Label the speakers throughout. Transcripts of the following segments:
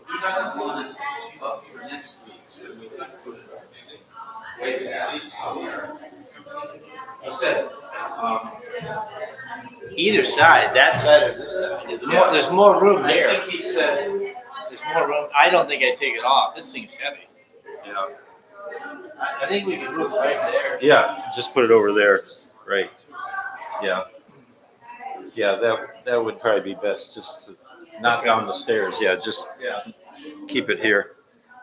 Speaker 1: He doesn't want it up for next week, so we could put it wait and see somewhere. He said,
Speaker 2: Either side, that side or this side. There's more room
Speaker 1: I
Speaker 2: there.
Speaker 1: think he said,
Speaker 2: There's more room. I don't think I'd take it off. This thing's heavy.
Speaker 1: yeah.
Speaker 2: I think we can move right there.
Speaker 3: Yeah, just put it over there. Right. Yeah. Yeah, that would probably be best, just to knock down the stairs. Yeah, just keep it here.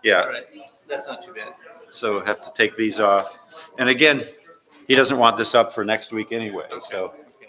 Speaker 3: Yeah.
Speaker 2: All right. That's not too bad.
Speaker 3: So have to take these off. And again, he doesn't want this up for next week anyway, so.
Speaker 2: Okay.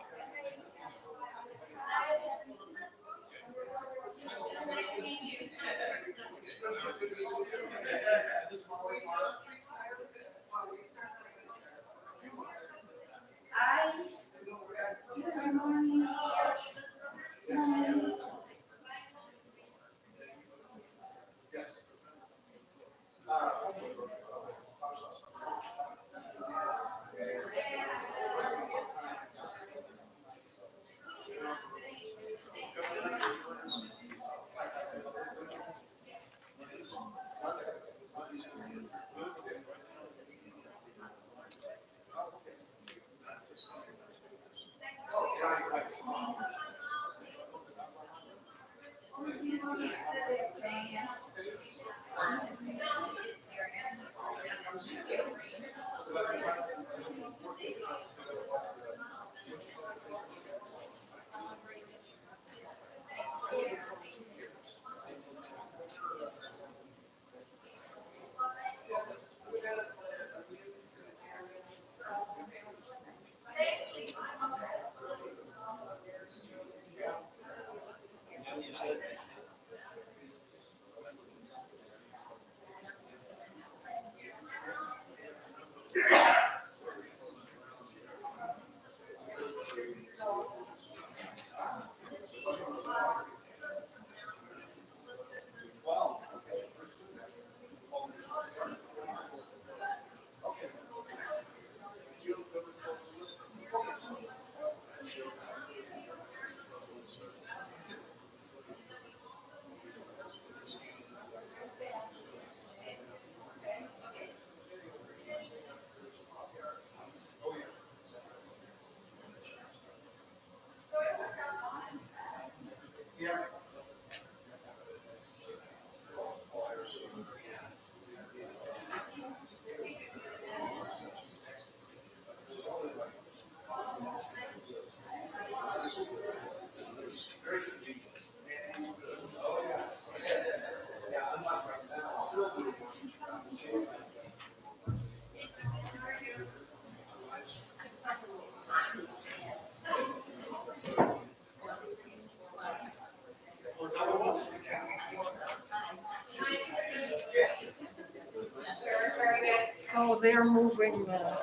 Speaker 4: So they're moving the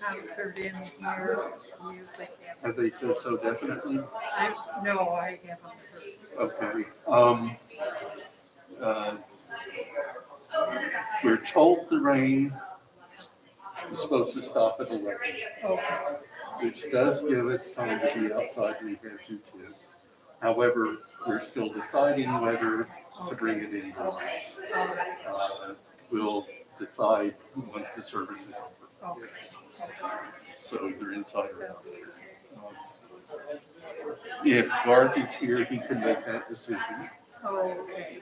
Speaker 4: concert in here, music.
Speaker 5: Have they said so definitely?
Speaker 4: No, I haven't heard.
Speaker 5: Okay. We're told the rain is supposed to stop at 11,
Speaker 4: Okay.
Speaker 5: which does give us time to be outside we have to too. However, we're still deciding whether to bring it indoors. We'll decide once the service is over.
Speaker 4: Okay.
Speaker 5: So either inside or out. If Garth is here, he can make that decision.
Speaker 4: Okay.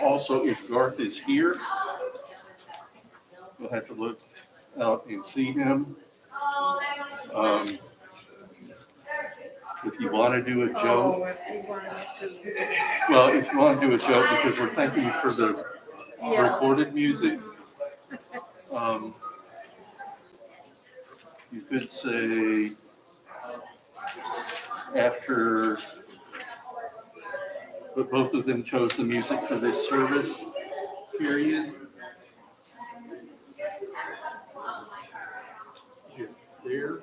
Speaker 5: Also, if Garth is here, we'll have to look out and see him. If you want to do a joke,
Speaker 4: If you wanted to.
Speaker 5: well, if you want to do a joke, because we're thanking for the recorded music, you could say after, but both of them chose the music for this service period. There.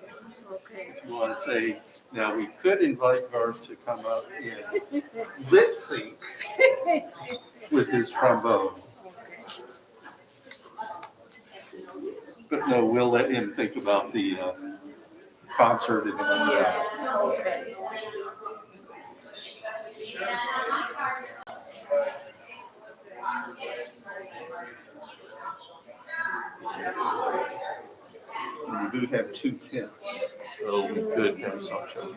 Speaker 4: Okay.
Speaker 5: You want to say Now, we could invite Garth to come up and lip sync with his trombone. But no, we'll let him think about the concert and all that.
Speaker 4: Okay.
Speaker 5: And we do have 2 tents, so we could have something.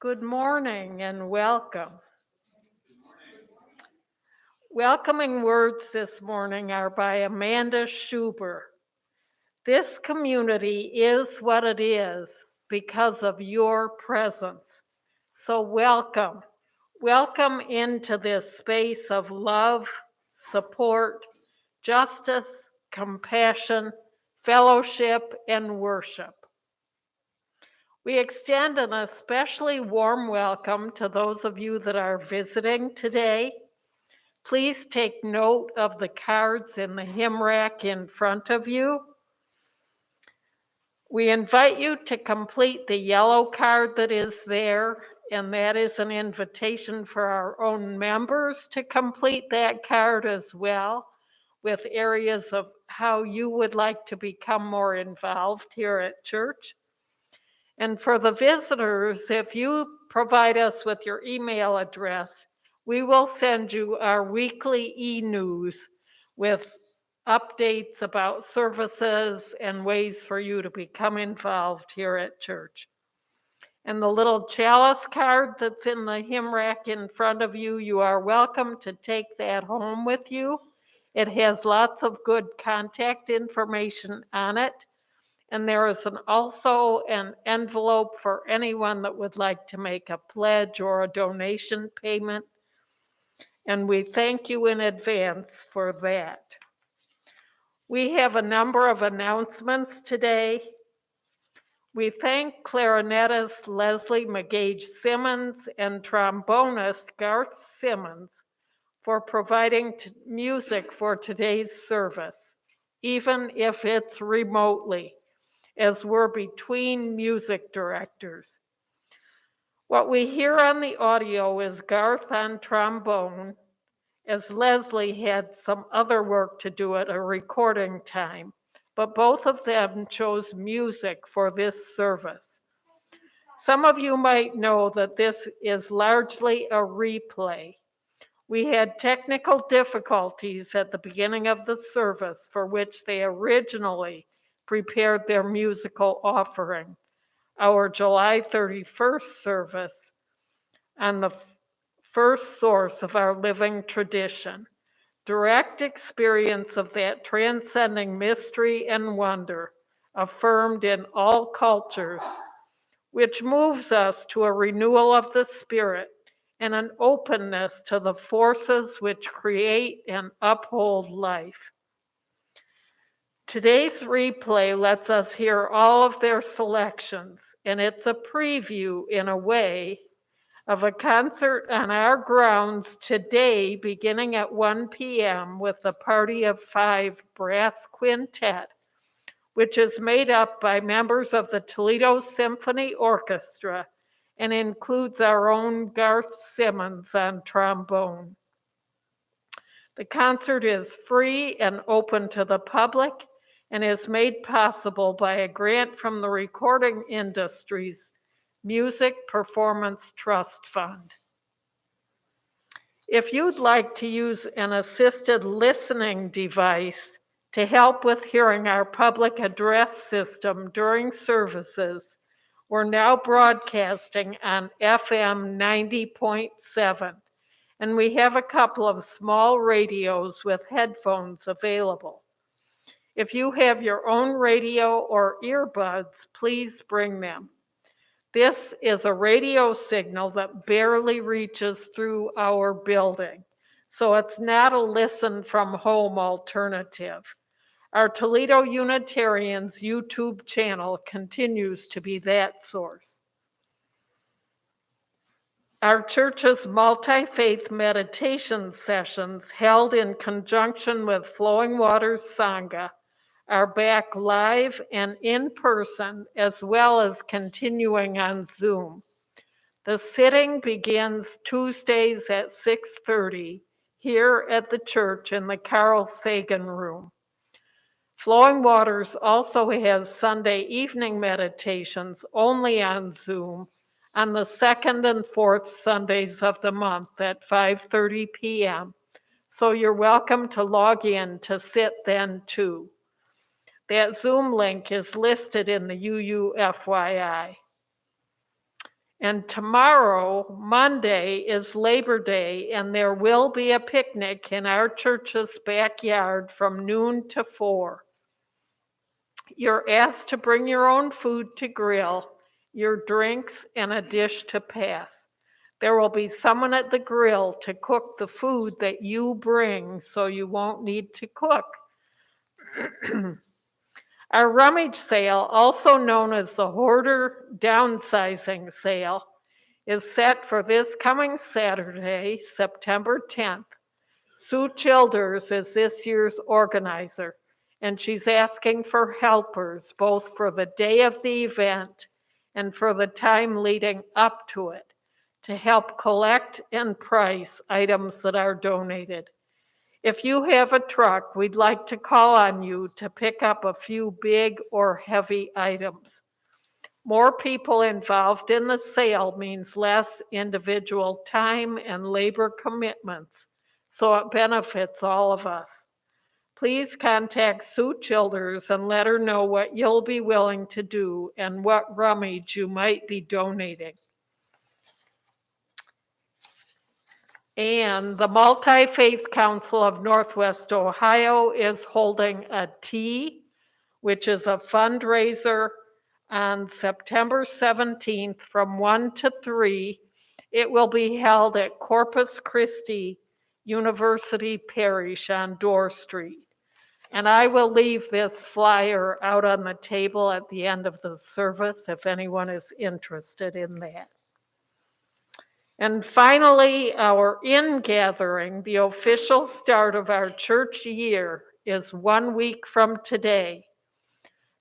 Speaker 4: Good morning and welcome. Welcoming words this morning are by Amanda Schuber. This community is what it is because of your presence. So welcome. Welcome into this space of love, support, justice, compassion, fellowship, and worship. We extend an especially warm welcome to those of you that are visiting today. Please take note of the cards in the hymn rack in front of you. We invite you to complete the yellow card that is there, and that is an invitation for our own members to complete that card as well, with areas of how you would like to become more involved here at church. And for the visitors, if you provide us with your email address, we will send you our weekly e-news with updates about services and ways for you to become involved here at church. And the little chalice card that's in the hymn rack in front of you, you are welcome to take that home with you. It has lots of good contact information on it. And there is also an envelope for anyone that would like to make a pledge or a donation payment. And we thank you in advance for that. We have a number of announcements today. We thank clarinetist Leslie McGage Simmons and trombonist Garth Simmons for providing music for today's service, even if it's remotely, as we're between music directors. What we hear on the audio is Garth on trombone, as Leslie had some other work to do at a recording time, but both of them chose music for this service. Some of you might know that this is largely a replay. We had technical difficulties at the beginning of the service for which they originally prepared their musical offering, our July 31st service, on the first source of our living tradition. Direct experience of that transcending mystery and wonder, affirmed in all cultures, which moves us to a renewal of the spirit and an openness to the forces which create and uphold life. Today's replay lets us hear all of their selections, and it's a preview, in a way, of a concert on our grounds today beginning at 1 p.m. with the Party of Five Brass Quintet, which is made up by members of the Toledo Symphony Orchestra and includes our own Garth Simmons on trombone. The concert is free and open to the public and is made possible by a grant from the Recording Industry's Music Performance Trust Fund. If you'd like to use an assisted listening device to help with hearing our public address system during services, we're now broadcasting on FM 90.7, and we have a couple of small radios with headphones available. If you have your own radio or earbuds, please bring them. This is a radio signal that barely reaches through our building, so it's not a listen from home alternative. Our Toledo Unitarians YouTube channel continues to be that source. Our church's multi-faith meditation sessions, held in conjunction with Flowing Waters Sangha, are back live and in person, as well as continuing on Zoom. The sitting begins Tuesdays at 6:30 here at the church in the Carl Sagan Room. Flowing Waters also has Sunday evening meditations only on Zoom on the second and fourth Sundays of the month at 5:30 p.m. So you're welcome to log in to sit then too. That Zoom link is listed in the UUFYI. And tomorrow, Monday, is Labor Day, and there will be a picnic in our church's backyard from noon to 4. You're asked to bring your own food to grill, your drinks, and a dish to pass. There will be someone at the grill to cook the food that you bring, so you won't need to cook. Our rummage sale, also known as the Hoarder Downsizing Sale, is set for this coming Saturday, September 10th. Sue Childers is this year's organizer, and she's asking for helpers both for the day of the event and for the time leading up to it to help collect and price items that are donated. If you have a truck, we'd like to call on you to pick up a few big or heavy items. More people involved in the sale means less individual time and labor commitments, so it benefits all of us. Please contact Sue Childers and let her know what you'll be willing to do and what rummage you might be donating. And the Multi-Faith Council of Northwest Ohio is holding a tea, which is a fundraiser, on September 17th from 1 to 3. It will be held at Corpus Christi University Parish on Dorr Street. And I will leave this flyer out on the table at the end of the service if anyone is interested in that. And finally, our in-gathering, the official start of our church year, is 1 week from today.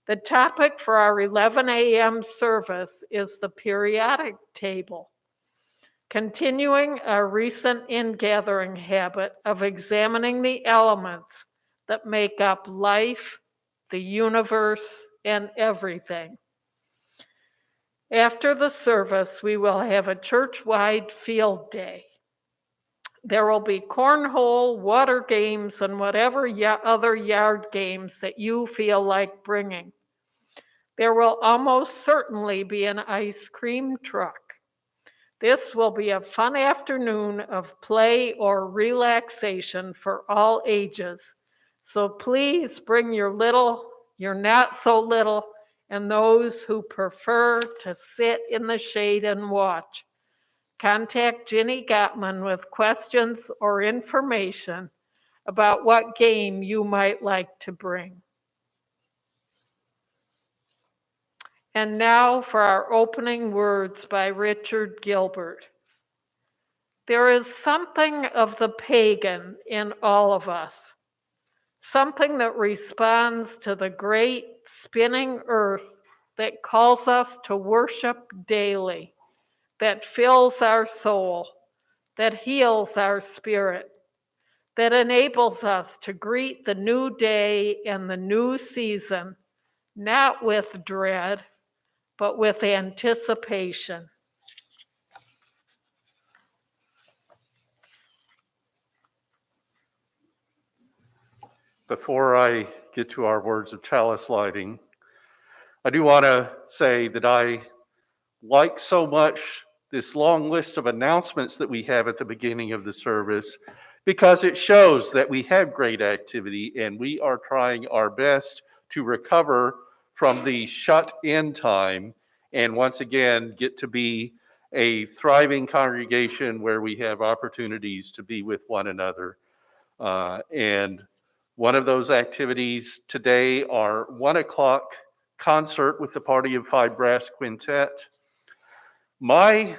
Speaker 4: The topic for our 11 a.m. service is the periodic table, continuing our recent in-gathering habit of examining the elements that make up life, the universe, and everything. After the service, we will have a church-wide field day. There will be cornhole, water games, and whatever other yard games that you feel like bringing. There will almost certainly be an ice cream truck. This will be a fun afternoon of play or relaxation for all ages. So please bring your little, your not so little, and those who prefer to sit in the shade and watch. contact Ginny Gottman with questions or information about what game you might like to bring. And now for our opening words by Richard Gilbert. There is something of the pagan in all of us, something that responds to the great spinning earth that calls us to worship daily, that fills our soul, that heals our spirit, that enables us to greet the new day and the new season, not with dread, but with anticipation.
Speaker 5: Before I get to our words of chalice lighting, I do want to say that I like so much this long list of announcements that we have at the beginning of the service, because it shows that we have great activity and we are trying our best to recover from the shut-in time and once again get to be a thriving congregation where we have opportunities to be with one another. And one of those activities today are 1 o'clock concert with the Party of Five Brass Quintet. My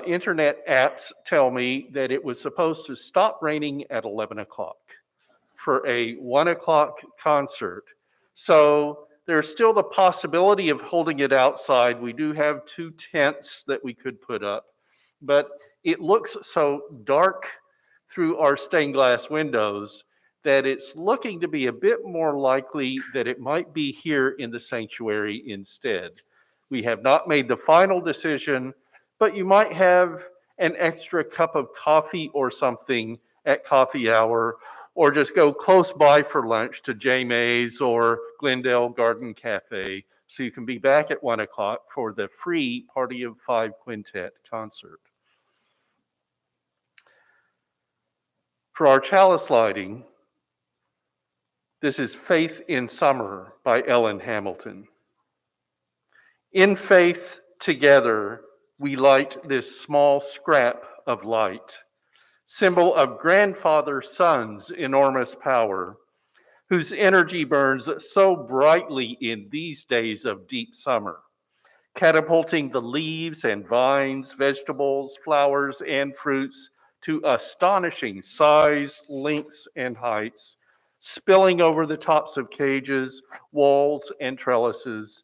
Speaker 5: internet apps tell me that it was supposed to stop raining at 11 o'clock for a 1 o'clock concert. So there's still the possibility of holding it outside. We do have 2 tents that we could put up, but it looks so dark through our stained glass windows that it's looking to be a bit more likely that it might be here in the sanctuary instead. We have not made the final decision, but you might have an extra cup of coffee or something at coffee hour, or just go close by for lunch to J. May's or Glendale Garden Cafe, so you can be back at 1 o'clock for the free Party of Five Quintet concert. For our chalice lighting, this is Faith in Summer by Ellen Hamilton. In faith together, we light this small scrap of light, symbol of Grandfather Sun's enormous power, whose energy burns so brightly in these days of deep summer, catapulting the leaves and vines, vegetables, flowers, and fruits to astonishing size, lengths, and heights, spilling over the tops of cages, walls, and trellises,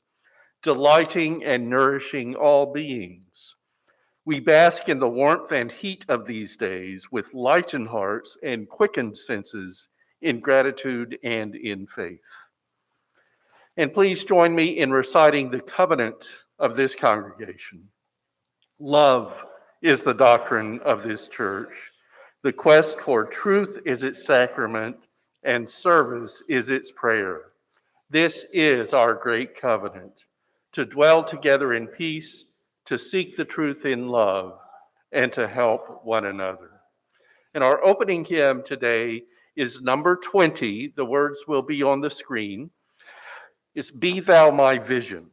Speaker 5: delighting and nourishing all beings. We bask in the warmth and heat of these days with lightened hearts and quickened senses in gratitude and in faith. And please join me in reciting the covenant of this congregation. Love is the doctrine of this church. The quest for truth is its sacrament, and service is its prayer. This is our great covenant, to dwell together in peace, to seek the truth in love, and to help one another. And our opening hymn today is number 20. The words will be on the screen. It's Be Thou My Vision.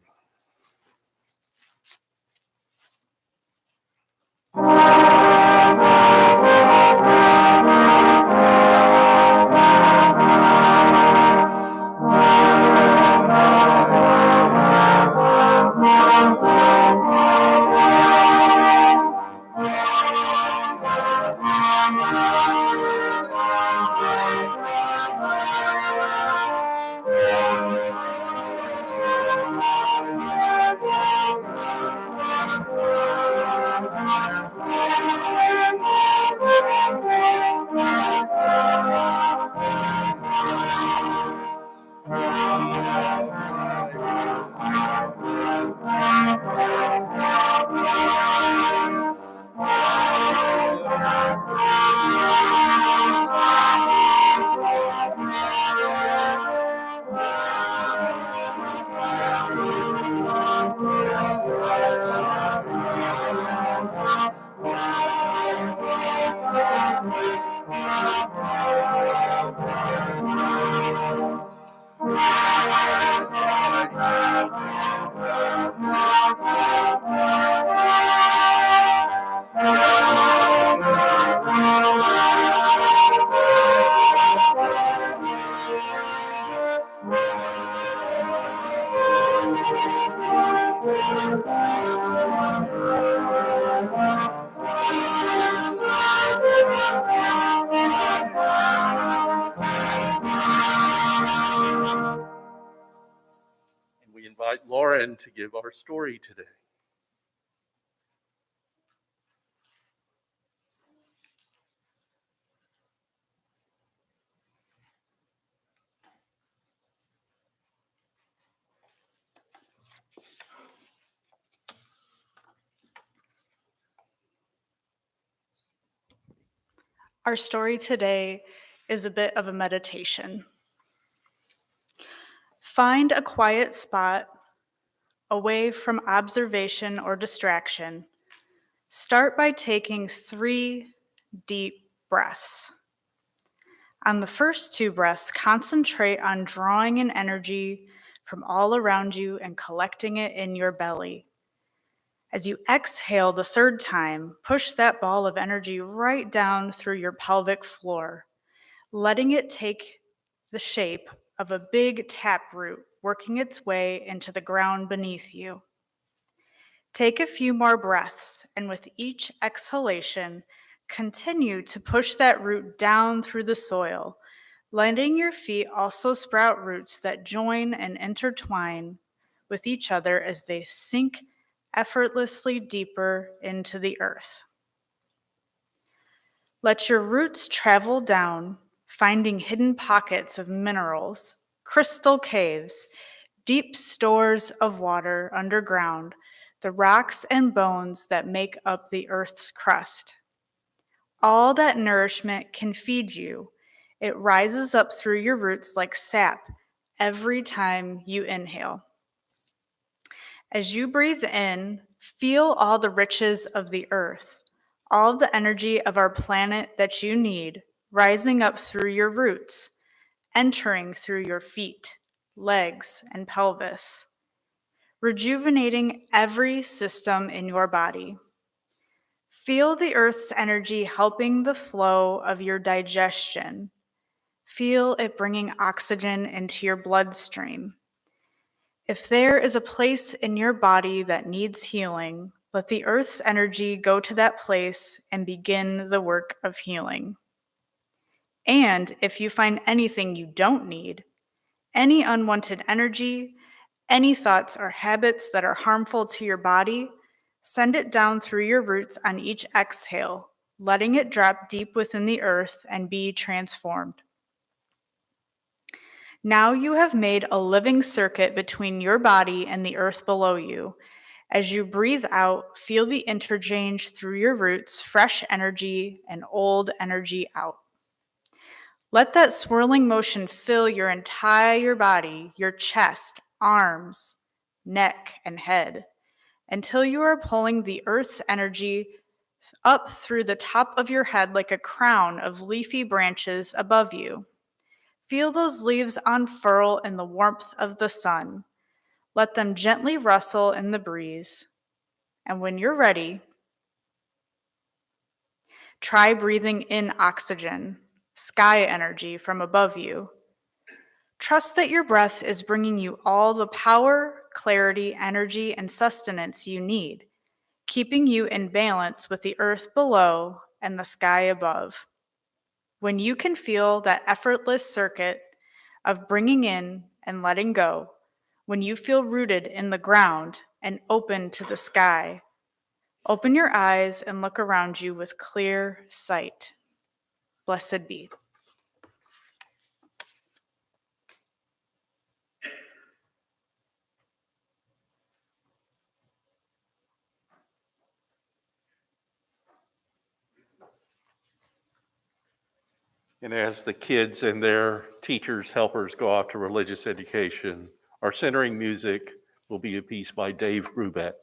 Speaker 5: invite Lauren to give our story today.
Speaker 6: Our story today is a bit of a meditation. Find a quiet spot away from observation or distraction. Start by taking 3 deep breaths. On the first 2 breaths, concentrate on drawing in energy from all around you and collecting it in your belly. As you exhale the 3rd time, push that ball of energy right down through your pelvic floor, letting it take the shape of a big taproot working its way into the ground beneath you. Take a few more breaths, and with each exhalation, continue to push that root down through the soil, letting your feet also sprout roots that join and intertwine with each other as they sink effortlessly deeper into the earth. Let your roots travel down, finding hidden pockets of minerals, crystal caves, deep stores of water underground, the rocks and bones that make up the earth's crust. All that nourishment can feed you. It rises up through your roots like sap every time you inhale. As you breathe in, feel all the riches of the earth, all the energy of our planet that you need, rising up through your roots, entering through your feet, legs, and pelvis, rejuvenating every system in your body. Feel the earth's energy helping the flow of your digestion. Feel it bringing oxygen into your bloodstream. If there is a place in your body that needs healing, let the earth's energy go to that place and begin the work of healing. And if you find anything you don't need, any unwanted energy, any thoughts or habits that are harmful to your body, send it down through your roots on each exhale, letting it drop deep within the earth and be transformed. Now you have made a living circuit between your body and the earth below you. As you breathe out, feel the interchange through your roots, fresh energy and old energy out. Let that swirling motion fill your entire body, your chest, arms, neck, and head, until you are pulling the earth's energy up through the top of your head like a crown of leafy branches above you. Feel those leaves unfurl in the warmth of the sun. Let them gently rustle in the breeze. And when you're ready, try breathing in oxygen, sky energy from above you. Trust that your breath is bringing you all the power, clarity, energy, and sustenance you need, keeping you in balance with the earth below and the sky above. When you can feel that effortless circuit of bringing in and letting go, when you feel rooted in the ground and open to the sky, open your eyes and look around you with clear sight. Blessed be.
Speaker 5: And as the kids and their teachers, helpers go off to religious education, our centering music will be a piece by Dave Brubeck.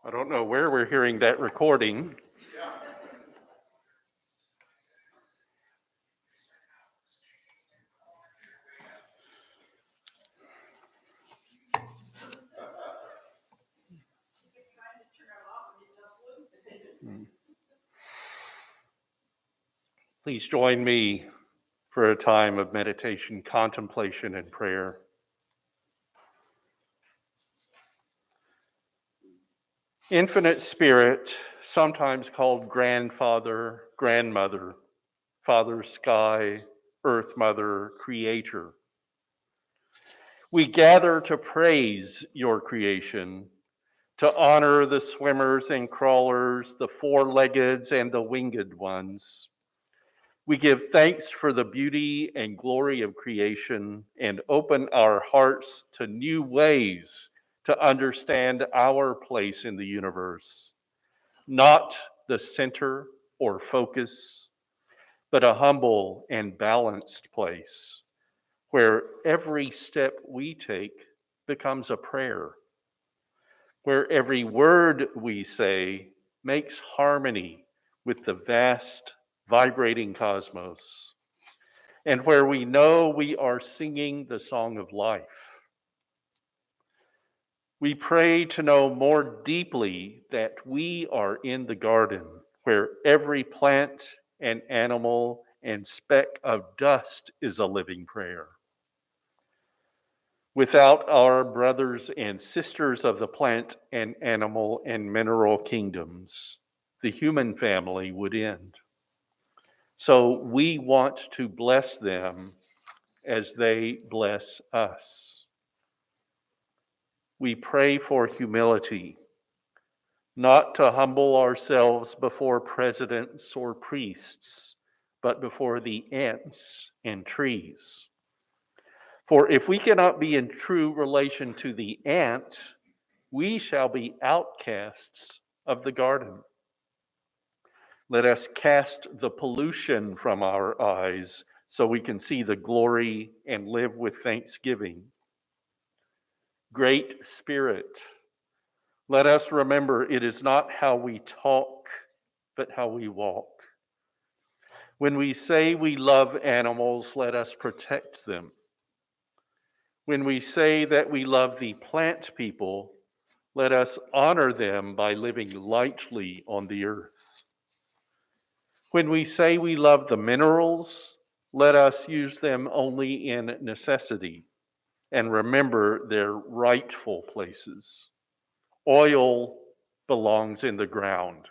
Speaker 5: I don't know where we're hearing that recording. Please join me for a time of meditation, contemplation, and prayer. Infinite Spirit, sometimes called Grandfather, Grandmother, Father Sky, Earth Mother, Creator, we gather to praise your creation, to honor the swimmers and crawlers, the four-leggeds and the winged ones. We give thanks for the beauty and glory of creation and open our hearts to new ways to understand our place in the universe. Not the center or focus, but a humble and balanced place where every step we take becomes a prayer, where every word we say makes harmony with the vast, vibrating cosmos, and where we know we are singing the song of life. We pray to know more deeply that we are in the garden where every plant and animal and speck of dust is a living prayer. Without our brothers and sisters of the plant and animal and mineral kingdoms, the human family would end. So we want to bless them as they bless us. We pray for humility, not to humble ourselves before presidents or priests, but before the ants and trees. For if we cannot be in true relation to the ant, we shall be outcasts of the garden. Let us cast the pollution from our eyes so we can see the glory and live with thanksgiving. Great Spirit, let us remember it is not how we talk, but how we walk. When we say we love animals, let us protect them. When we say that we love the plant people, let us honor them by living lightly on the earth. When we say we love the minerals, let us use them only in necessity and remember their rightful places. Oil belongs in the ground,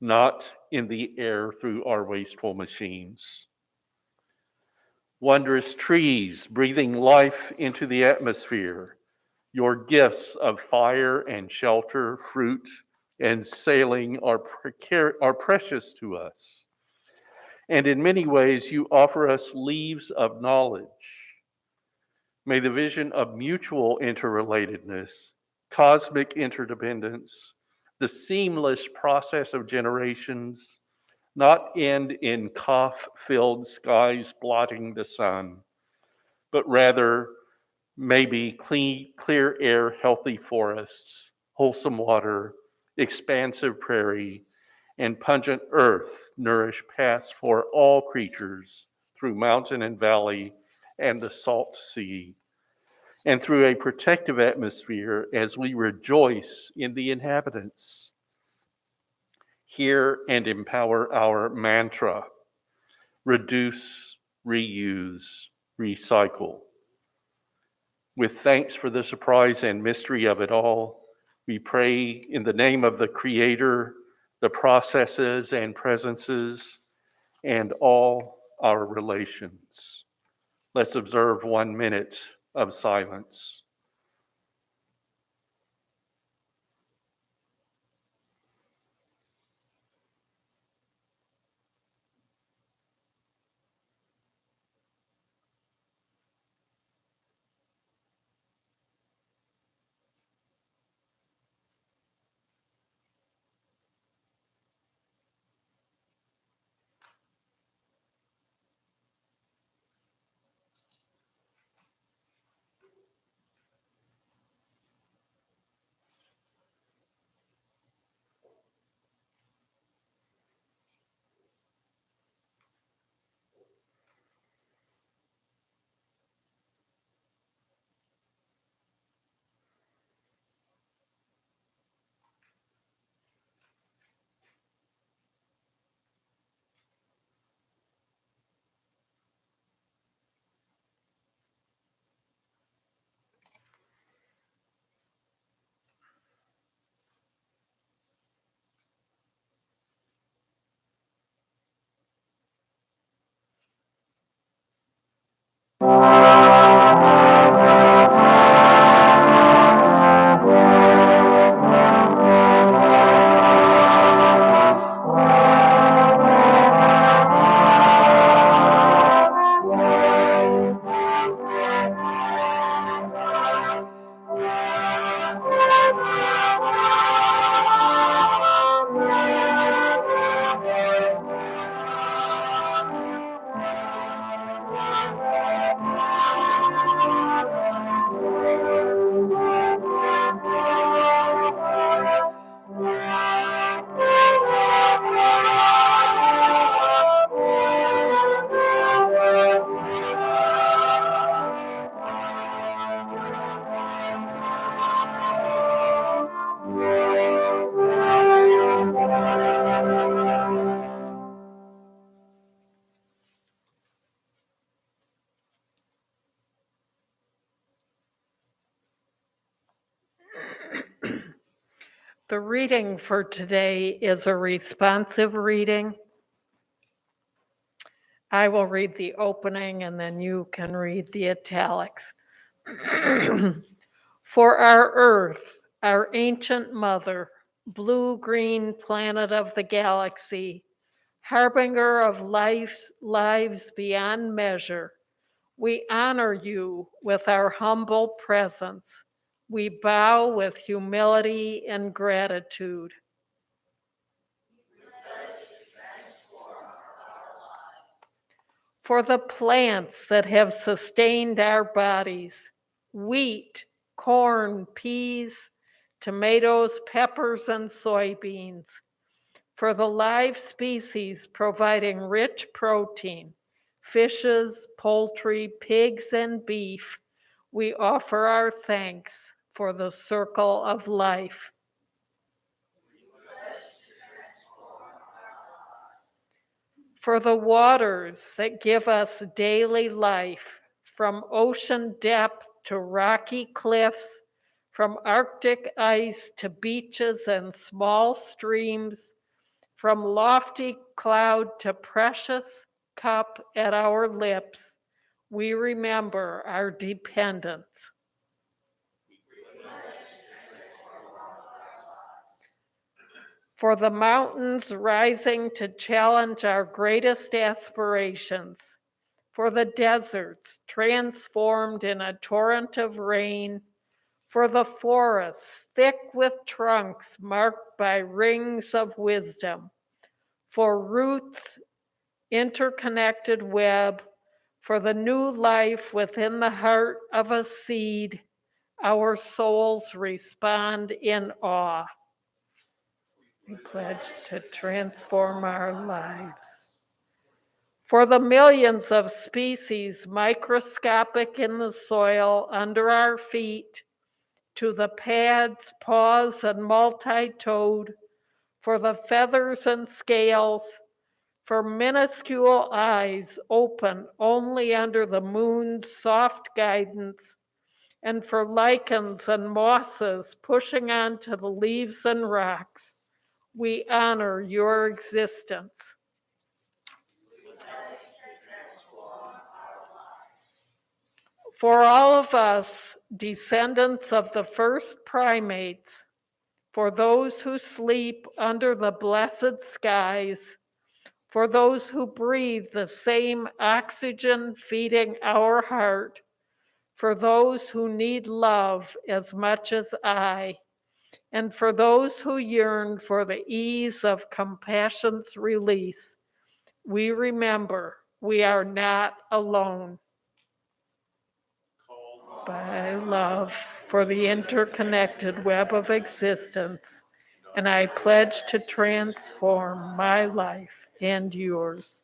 Speaker 5: not in the air through our wasteful machines. Wondrous trees breathing life into the atmosphere, your gifts of fire and shelter, fruit and sailing are precious to us. And in many ways, you offer us leaves of knowledge. May the vision of mutual interrelatedness, cosmic interdependence, the seamless process of generations not end in cough-filled skies blotting the sun, but rather maybe clear air, healthy forests, wholesome water, expansive prairie, and pungent earth nourish paths for all creatures through mountain and valley and the salt sea, and through a protective atmosphere as we rejoice in the inhabitants. Hear and empower our mantra: reduce, reuse, recycle. With thanks for the surprise and mystery of it all, we pray in the name of the Creator, the processes and presences, and all our relations. Let's observe 1 minute of silence.
Speaker 4: The reading for today is a responsive reading. I will read the opening and then you can read the italics. For our Earth, our ancient mother, blue-green planet of the galaxy, harbinger of lives beyond measure, we honor you with our humble presence. We bow with humility and gratitude. For the plants that have sustained our bodies, wheat, corn, peas, tomatoes, peppers, and soybeans. For the live species providing rich protein, fishes, poultry, pigs, and beef, we offer our thanks for the circle of life. For the waters that give us daily life, from ocean depth to rocky cliffs, from Arctic ice to beaches and small streams, from lofty cloud to precious cup at our lips, we remember our dependence. For the mountains rising to challenge our greatest aspirations, for the deserts transformed in a torrent of rain, for the forests thick with trunks marked by rings of wisdom, for roots interconnected web, for the new life within the heart of a seed, our souls respond in awe. We pledge to transform our lives. For the millions of species microscopic in the soil under our feet, to the pads, paws, and multi-toed, for the feathers and scales, for minuscule eyes open only under the moon's soft guidance, and for lichens and mosses pushing onto the leaves and rocks, we honor your existence. For all of us, descendants of the first primates, for those who sleep under the blessed skies, for those who breathe the same oxygen feeding our heart, for those who need love as much as I, and for those who yearn for the ease of compassion's release, we remember we are not alone. By love for the interconnected web of existence, and I pledge to transform my life and yours.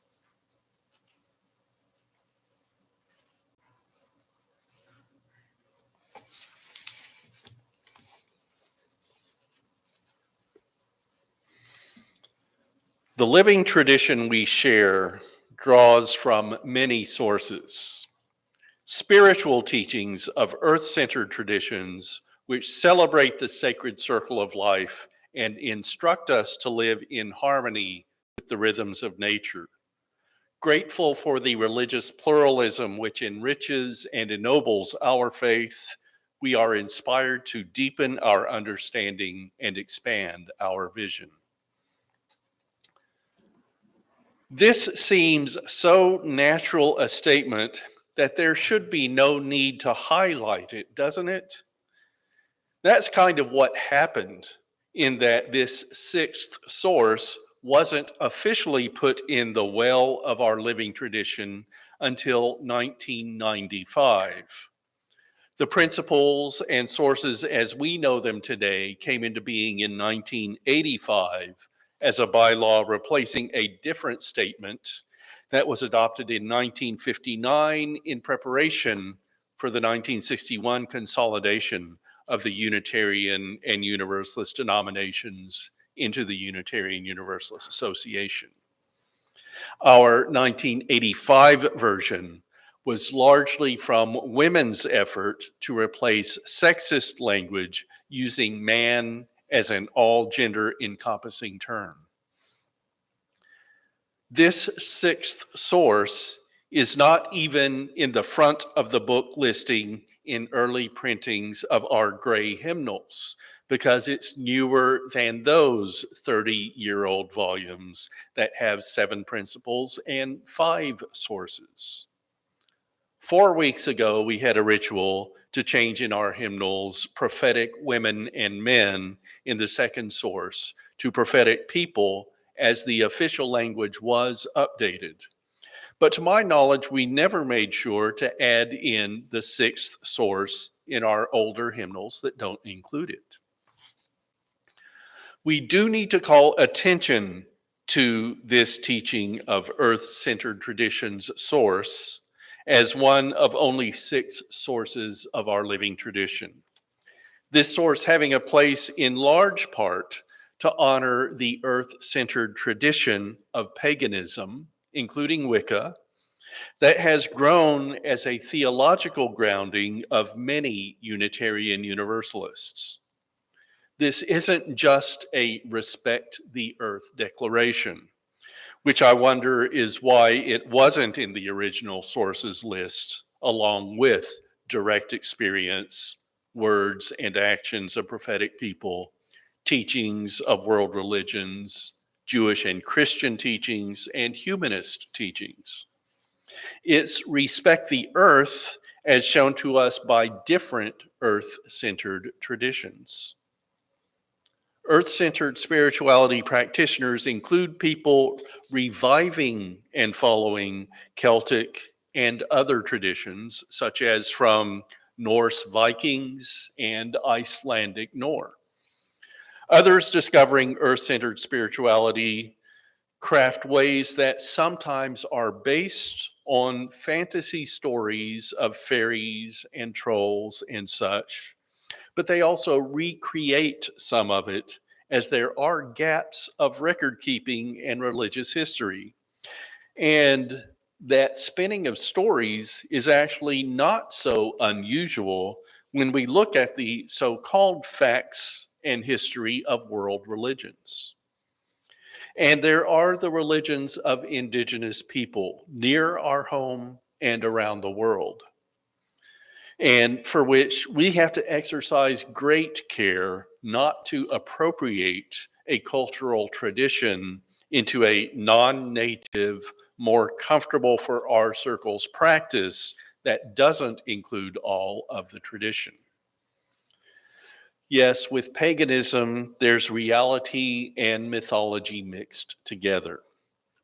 Speaker 5: The living tradition we share draws from many sources. Spiritual teachings of earth-centered traditions which celebrate the sacred circle of life and instruct us to live in harmony with the rhythms of nature. Grateful for the religious pluralism which enriches and ennobles our faith, we are inspired to deepen our understanding and expand our vision. This seems so natural a statement that there should be no need to highlight it, doesn't it? That's kind of what happened, in that this sixth source wasn't officially put in the well of our living tradition until 1995. The principles and sources as we know them today came into being in 1985 as a bylaw replacing a different statement that was adopted in 1959 in preparation for the 1961 consolidation of the Unitarian and Universalist denominations into the Unitarian Universalist Association. Our 1985 version was largely from women's effort to replace sexist language using man as an all-gender encompassing term. This sixth source is not even in the front of the book listing in early printings of our gray hymnals, because it's newer than those 30-year-old volumes that have 7 principles and 5 sources. 4 weeks ago, we had a ritual to change in our hymnals prophetic women and men in the second source to prophetic people, as the official language was updated. But to my knowledge, we never made sure to add in the sixth source in our older hymnals that don't include it. We do need to call attention to this teaching of earth-centered traditions source as one of only 6 sources of our living tradition. This source having a place in large part to honor the earth-centered tradition of paganism, including Wicca, that has grown as a theological grounding of many Unitarian Universalists. This isn't just a respect the earth declaration, which I wonder is why it wasn't in the original sources list, along with direct experience, words and actions of prophetic people, teachings of world religions, Jewish and Christian teachings, and humanist teachings. It's respect the earth as shown to us by different earth-centered traditions. Earth-centered spirituality practitioners include people reviving and following Celtic and other traditions, such as from Norse Vikings and Icelandic Norse. Others discovering earth-centered spirituality craft ways that sometimes are based on fantasy stories of fairies and trolls and such, but they also recreate some of it, as there are gaps of record keeping and religious history. And that spinning of stories is actually not so unusual when we look at the so-called facts and history of world religions. And there are the religions of indigenous people near our home and around the world, and for which we have to exercise great care not to appropriate a cultural tradition into a non-native, more comfortable for our circles practice that doesn't include all of the tradition. Yes, with paganism, there's reality and mythology mixed together.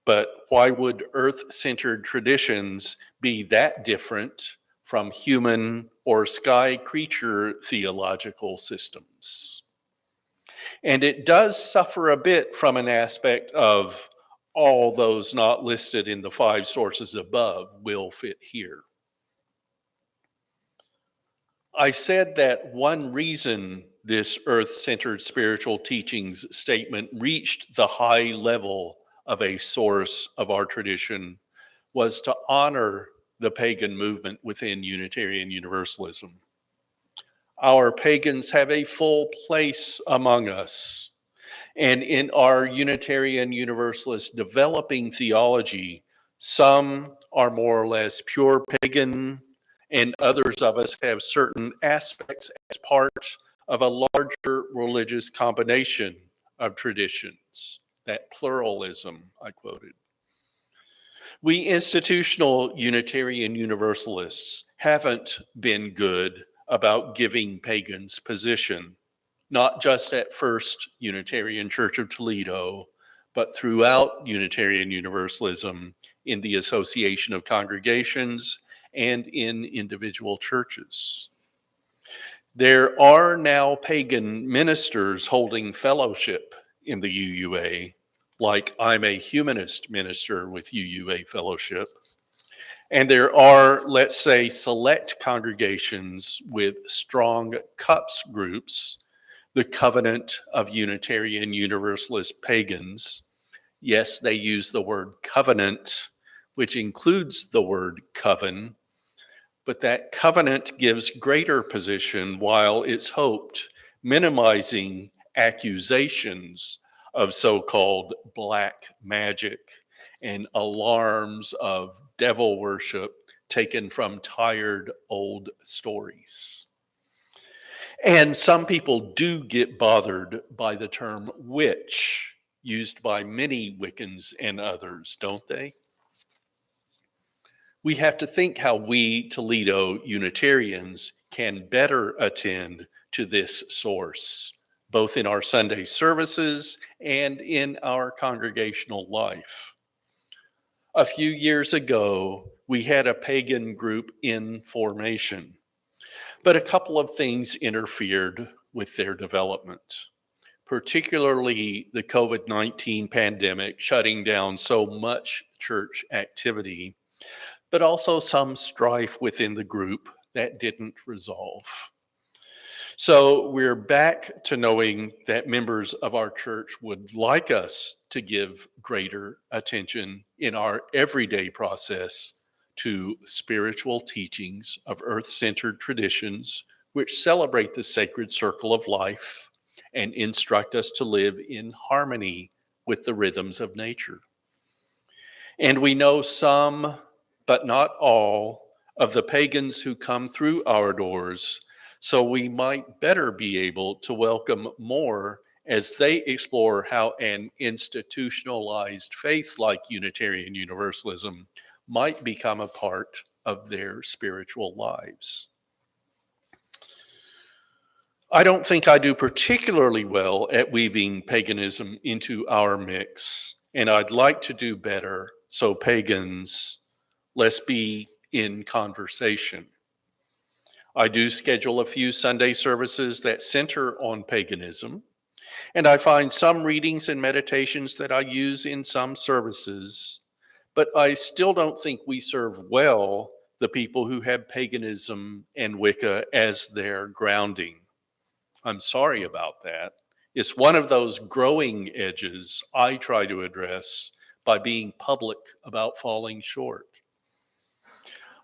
Speaker 5: But why would earth-centered traditions be that different from human or sky creature theological systems? And it does suffer a bit from an aspect of all those not listed in the 5 sources above will fit here. I said that one reason this earth-centered spiritual teachings statement reached the high level of a source of our tradition was to honor the pagan movement within Unitarian Universalism. Our pagans have a full place among us, and in our Unitarian Universalist developing theology, Some are more or less pure pagan, and others of us have certain aspects as part of a larger religious combination of traditions. That pluralism I quoted. We institutional Unitarian Universalists haven't been good about giving pagans position, not just at First Unitarian Church of Toledo, but throughout Unitarian Universalism in the Association of Congregations and in individual churches. There are now pagan ministers holding fellowship in the UUA, like I'm a humanist minister with UUA fellowship. And there are, let's say, select congregations with strong CUPS groups, the Covenant of Unitarian Universalist Pagans. Yes, they use the word covenant, which includes the word coven, but that covenant gives greater position while it's hoped minimizing accusations of so-called black magic and alarms of devil worship taken from tired old stories. And some people do get bothered by the term witch used by many Wiccans and others, don't they? We have to think how we Toledo Unitarians can better attend to this source, both in our Sunday services and in our congregational life. A few years ago, we had a pagan group in formation, but a couple of things interfered with their development, particularly the COVID-19 pandemic shutting down so much church activity, but also some strife within the group that didn't resolve. So we're back to knowing that members of our church would like us to give greater attention in our everyday process to spiritual teachings of earth-centered traditions, which celebrate the sacred circle of life and instruct us to live in harmony with the rhythms of nature. And we know some, but not all, of the pagans who come through our doors, so we might better be able to welcome more as they explore how an institutionalized faith like Unitarian Universalism might become a part of their spiritual lives. I don't think I do particularly well at weaving paganism into our mix, and I'd like to do better. So pagans, let's be in conversation. I do schedule a few Sunday services that center on paganism, and I find some readings and meditations that I use in some services, but I still don't think we serve well the people who have paganism and Wicca as their grounding. I'm sorry about that. It's one of those growing edges I try to address by being public about falling short.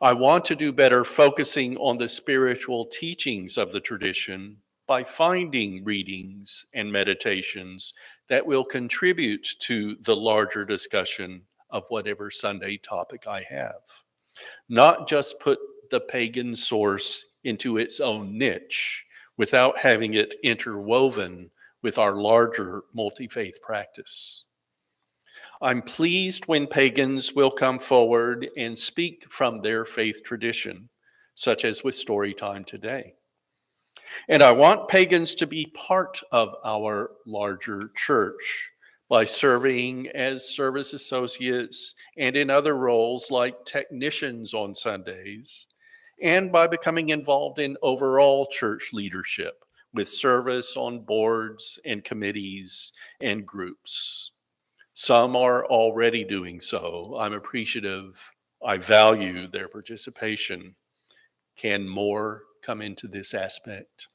Speaker 5: I want to do better focusing on the spiritual teachings of the tradition by finding readings and meditations that will contribute to the larger discussion of whatever Sunday topic I have. Not just put the pagan source into its own niche without having it interwoven with our larger multi-faith practice. I'm pleased when pagans will come forward and speak from their faith tradition, such as with Storytime today. And I want pagans to be part of our larger church by serving as service associates and in other roles like technicians on Sundays, and by becoming involved in overall church leadership with service on boards and committees and groups. Some are already doing so. I'm appreciative. I value their participation. Can more come into this aspect?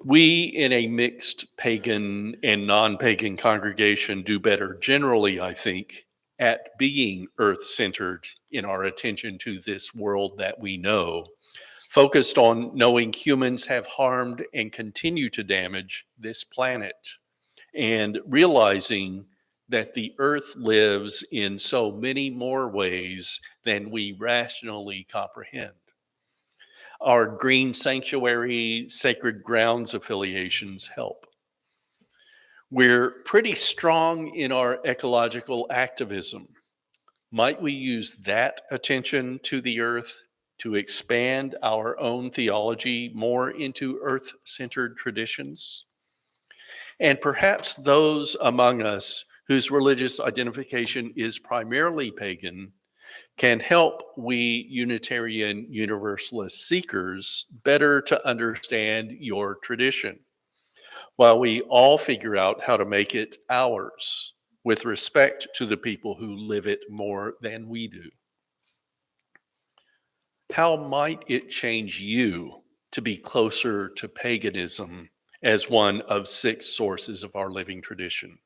Speaker 5: We in a mixed pagan and non-pagan congregation do better generally, I think, at being earth-centered in our attention to this world that we know, focused on knowing humans have harmed and continue to damage this planet, and realizing that the earth lives in so many more ways than we rationally comprehend. Our green sanctuary, sacred grounds affiliations help. We're pretty strong in our ecological activism. Might we use that attention to the earth to expand our own theology more into earth-centered traditions? And perhaps those among us whose religious identification is primarily pagan can help we Unitarian Universalist seekers better to understand your tradition, while we all figure out how to make it ours with respect to the people who live it more than we do. How might it change you to be closer to paganism as one of 6 sources of our living tradition?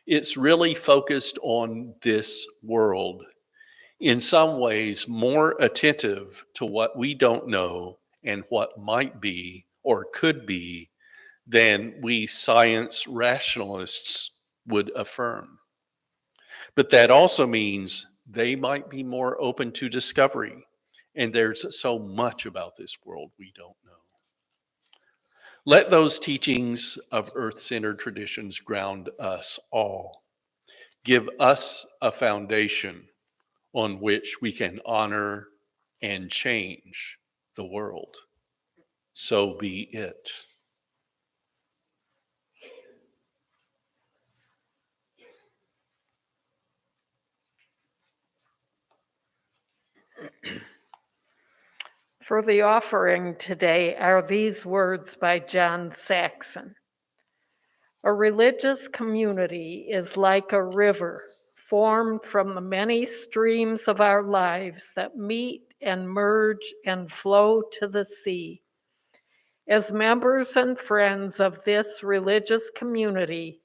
Speaker 5: It's really focused on this world, in some ways more attentive to what we don't know and what might be or could be than we science rationalists would affirm. But that also means they might be more open to discovery, and there's so much about this world we don't know. Let those teachings of earth-centered traditions ground us all. Give us a foundation on which we can honor and change the world. So be it.
Speaker 4: For the offering today are these words by John Saxon. A religious community is like a river formed from the many streams of our lives that meet and merge and flow to the sea. As members and friends of this religious community,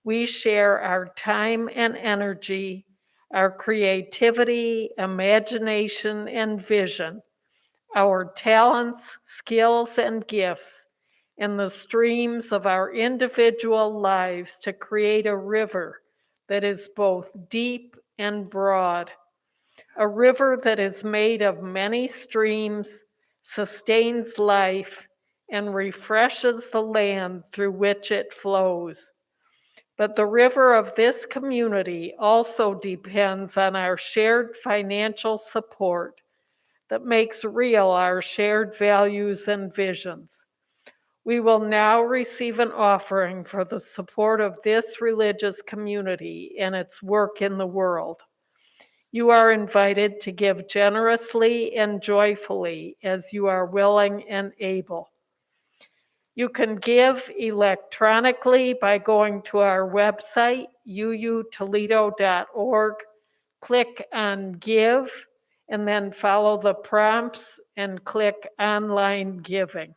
Speaker 4: we share our time and energy, our creativity, imagination, and vision, our talents, skills, and gifts, and the streams of our individual lives to create a river that is both deep and broad, a river that is made of many streams, sustains life, and refreshes the land through which it flows. But the river of this community also depends on our shared financial support that makes real our shared values and visions. We will now receive an offering for the support of this religious community and its work in the world. You are invited to give generously and joyfully as you are willing and able. You can give electronically by going to our website, uutoledo.org, click on Give, and then follow the prompts and click Online Giving.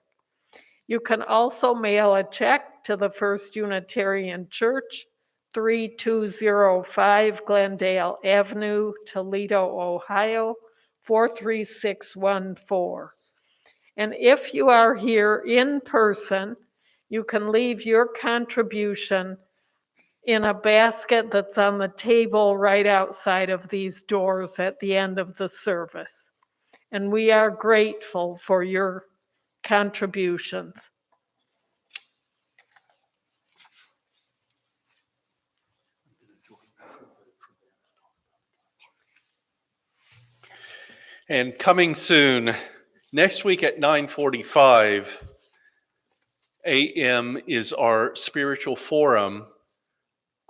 Speaker 4: You can also mail a check to the First Unitarian Church, 3205 Glendale Avenue, Toledo, Ohio, 43614. And if you are here in person, you can leave your contribution in a basket that's on the table right outside of these doors at the end of the service. And we are grateful for your contributions.
Speaker 5: And coming soon, next week at 9:45 a.m. is our spiritual forum.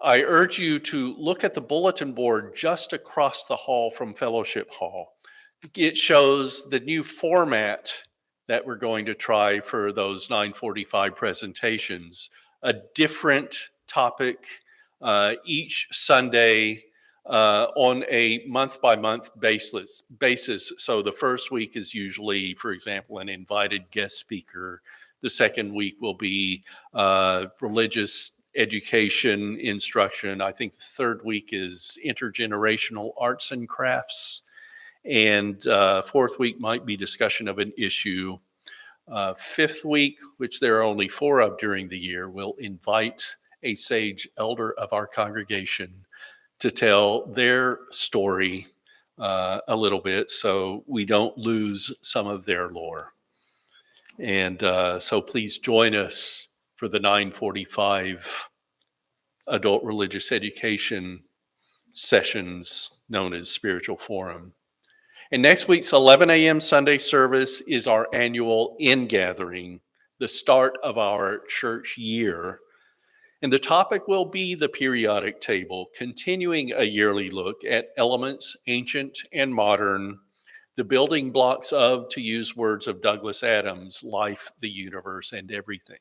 Speaker 5: I urge you to look at the bulletin board just across the hall from Fellowship Hall. It shows the new format that we're going to try for those 9:45 presentations, a different topic each Sunday on a month-by-month basis. So the first week is usually, for example, an invited guest speaker. The second week will be religious education instruction. I think the third week is intergenerational arts and crafts. And fourth week might be discussion of an issue. Fifth week, which there are only 4 of during the year, will invite a sage elder of our congregation to tell their story a little bit so we don't lose some of their lore. And so please join us for the 9:45 adult religious education sessions known as Spiritual Forum. And next week's 11 a.m. Sunday service is our annual in-gathering, the start of our church year. And the topic will be the periodic table, continuing a yearly look at elements, ancient and modern, the building blocks of, to use words of Douglas Adams, life, the universe, and everything.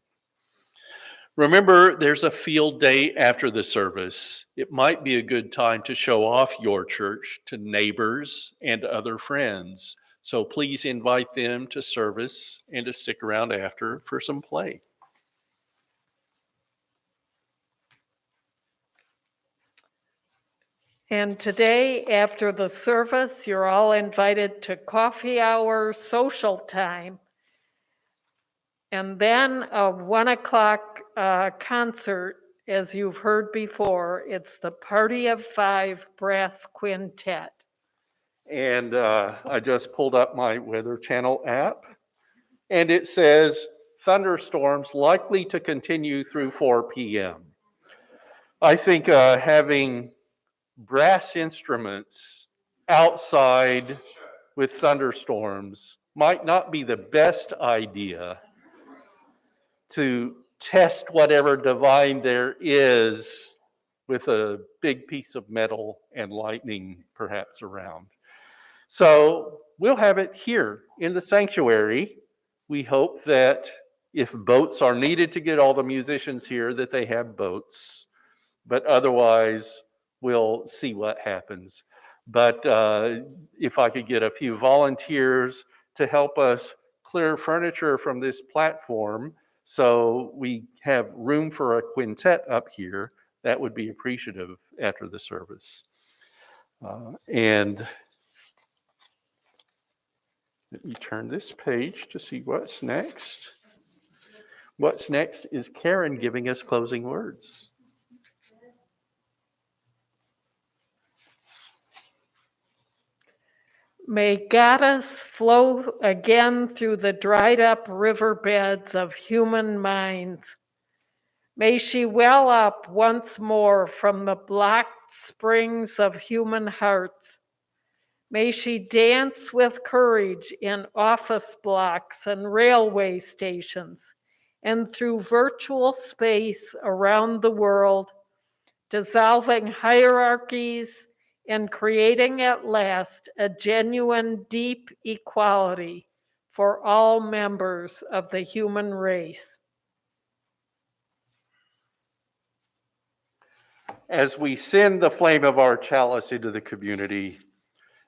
Speaker 5: Remember, there's a field day after the service. It might be a good time to show off your church to neighbors and other friends. So please invite them to service and to stick around after for some play.
Speaker 4: And today, after the service, you're all invited to coffee hour social time. And then a 1 o'clock concert, as you've heard before. It's the Party of Five Brass Quintet.
Speaker 5: And I just pulled up my Weather Channel app, and it says thunderstorms likely to continue through 4 p.m. I think having brass instruments outside with thunderstorms might not be the best idea to test whatever divine there is with a big piece of metal and lightning perhaps around. So we'll have it here in the sanctuary. We hope that if boats are needed to get all the musicians here, that they have boats. But otherwise, we'll see what happens. But if I could get a few volunteers to help us clear furniture from this platform so we have room for a quintet up here, that would be appreciative after the service. And let me turn this page to see what's next. What's next is Karen giving us closing words.
Speaker 4: May goddess flow again through the dried up riverbeds of human minds. May she well up once more from the blocked springs of human hearts. May she dance with courage in office blocks and railway stations and through virtual space around the world, dissolving hierarchies and creating at last a genuine deep equality for all members of the human race.
Speaker 5: As we send the flame of our chalice into the community,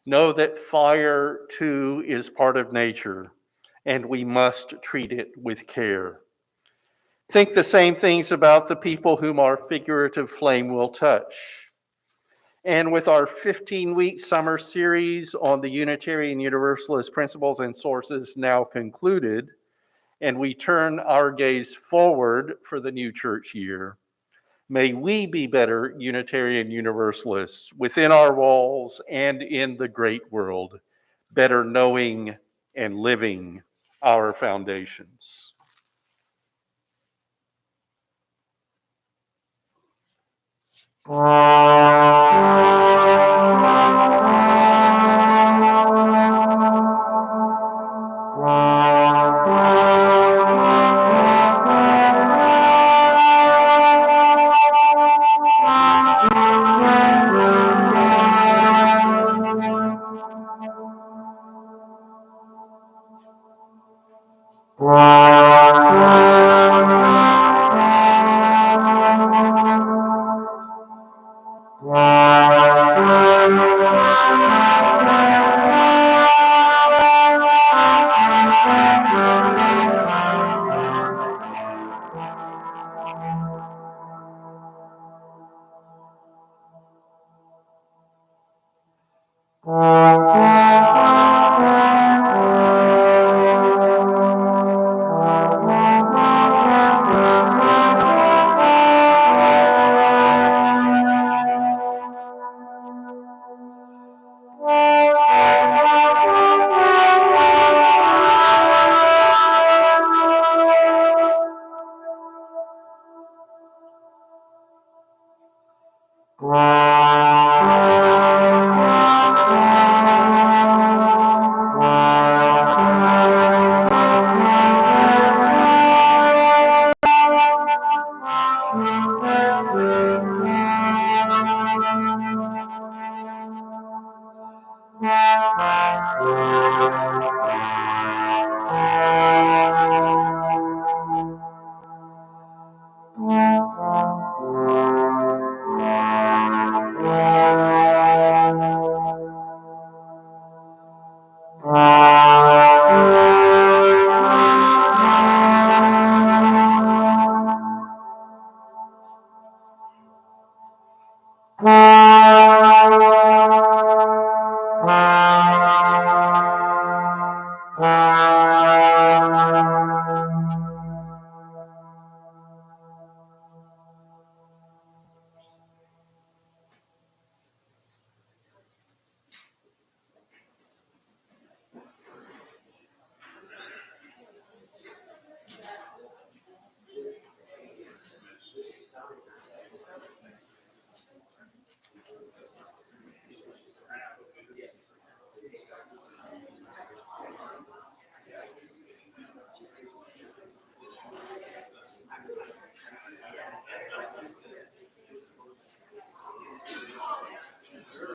Speaker 5: know that fire too is part of nature, and we must treat it with care. Think the same things about the people whom our figurative flame will touch. And with our 15-week summer series on the Unitarian Universalist principles and sources now concluded, and we turn our gaze forward for the new church year, may we be better Unitarian Universalists within our walls and in the great world, better knowing and living our foundations.